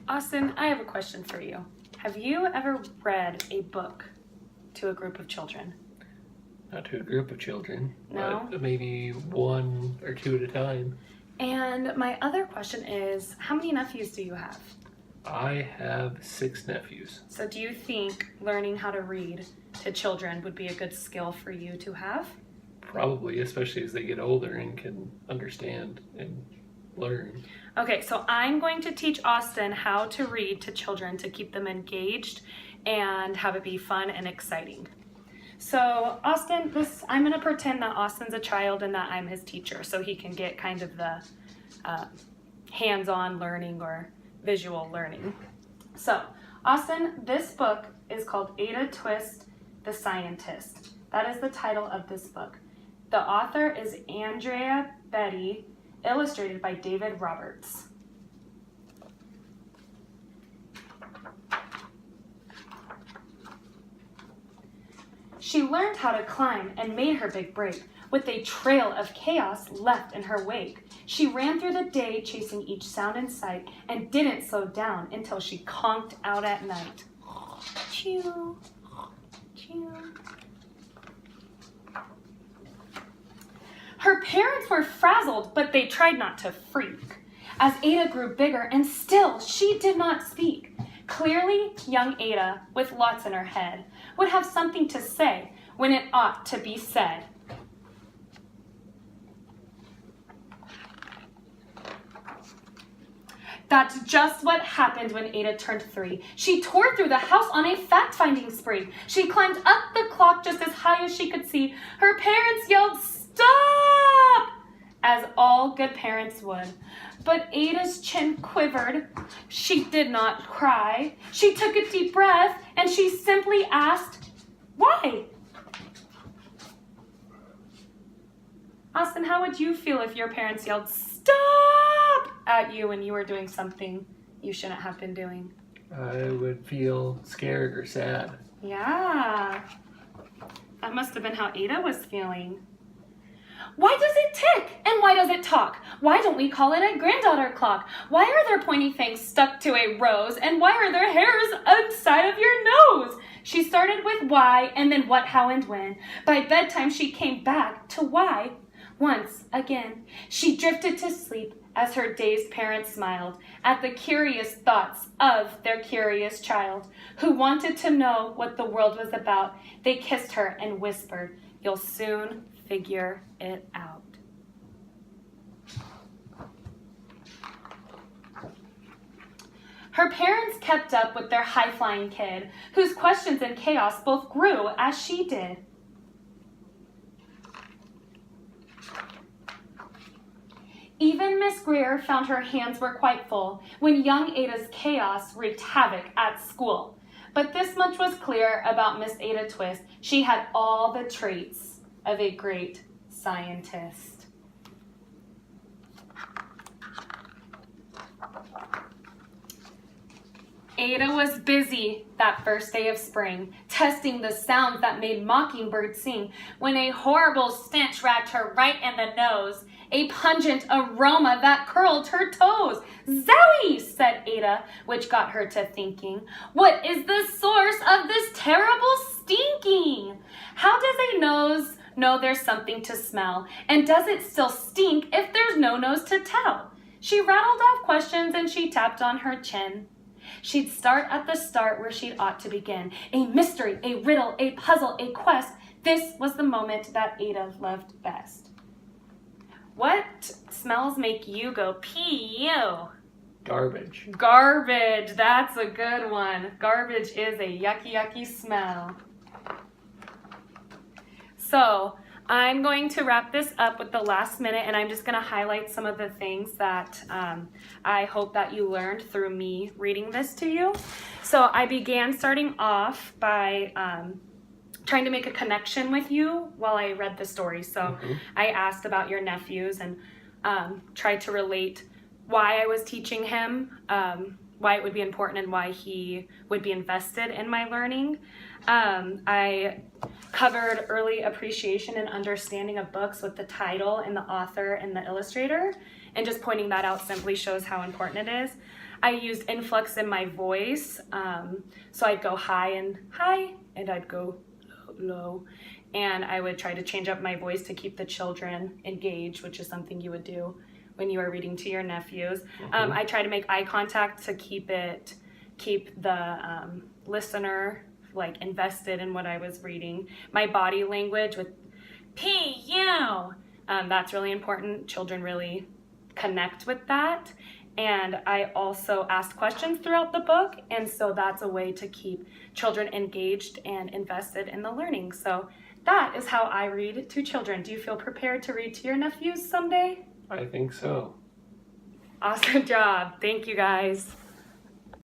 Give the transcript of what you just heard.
Austin, I have a question for you. Have you ever read a book to a group of children? Not to a group of children, No? but maybe one or two at a time. And my other question is, how many nephews do you have? I have 6 nephews. So do you think learning how to read to children would be a good skill for you to have? Probably, especially as they get older and can understand and learn. Okay, so I'm going to teach Austin how to read to children to keep them engaged and have it be fun and exciting. So Austin, I'm going to pretend that Austin's a child and that I'm his teacher so he can get kind of the hands-on learning or visual learning. So Austin, this book is called Ada Twist, the Scientist. That is the title of this book. The author is Andrea Beatty, illustrated by David Roberts. She learned how to climb and made her big break, with a trail of chaos left in her wake. She ran through the day, chasing each sound in sight, and didn't slow down until she conked out at night. Choo, choo. Her parents were frazzled, but they tried not to freak. As Ada grew bigger, and still she did not speak. Clearly, young Ada, with lots in her head, would have something to say when it ought to be said. That's just what happened when Ada turned 3. She tore through the house on a fact-finding spree. She climbed up the clock just as high as she could see. Her parents yelled, "Stop!" as all good parents would. But Ada's chin quivered. She did not cry. She took a deep breath and she simply asked, "Why?" Austin, how would you feel if your parents yelled, "Stop!" at you when you were doing something you shouldn't have been doing? I would feel scared or sad. Yeah. That must have been how Ada was feeling. Why does it tick? And why does it talk? Why don't we call it a granddaughter clock? Why are there pointy things stuck to a rose? And why are there hairs inside of your nose? She started with why, and then what, how, and when. By bedtime, she came back to why once again. She drifted to sleep as her dazed parents smiled at the curious thoughts of their curious child, who wanted to know what the world was about. They kissed her and whispered, "You'll soon figure it out." Her parents kept up with their high-flying kid, whose questions and chaos both grew as she did. Even Miss Greer found her hands were quite full when young Ada's chaos wreaked havoc at school. But this much was clear about Miss Ada Twist: she had all the traits of a great scientist. Ada was busy that first day of spring, testing the sounds that made mockingbirds sing, when a horrible stench racked her right in the nose, a pungent aroma that curled her toes. "Zowie!" said Ada, which got her to thinking, "What is the source of this terrible stinking? How does a nose know there's something to smell? And does it still stink if there's no nose to tell?" She rattled off questions and she tapped on her chin. She'd start at the start where she'd ought to begin. A mystery, a riddle, a puzzle, a quest. This was the moment that Ada loved best. What smells make you go pee-ew? Garbage. Garbage, that's a good one. Garbage is a yucky, yucky smell. So I'm going to wrap this up with the last minute, and I'm just going to highlight some of the things that I hope that you learned through me reading this to you. So I began starting off by trying to make a connection with you while I read the story. So I asked about your nephews and tried to relate why I was teaching him, why it would be important and why he would be invested in my learning. I covered early appreciation and understanding of books with the title and the author and the illustrator. and just pointing that out simply shows how important it is. I used influx in my voice, so I'd go high, and I'd go low, and I would try to change up my voice to keep the children engaged, which is something you would do when you are reading to your nephews. I try to make eye contact to keep the listener like invested in what I was reading. My body language with P-U, that's really important. Children really connect with that. And I also asked questions throughout the book, and so that's a way to keep children engaged and invested in the learning. So that is how I read to children. Do you feel prepared to read to your nephews someday? I think so. Awesome job. Thank you, guys.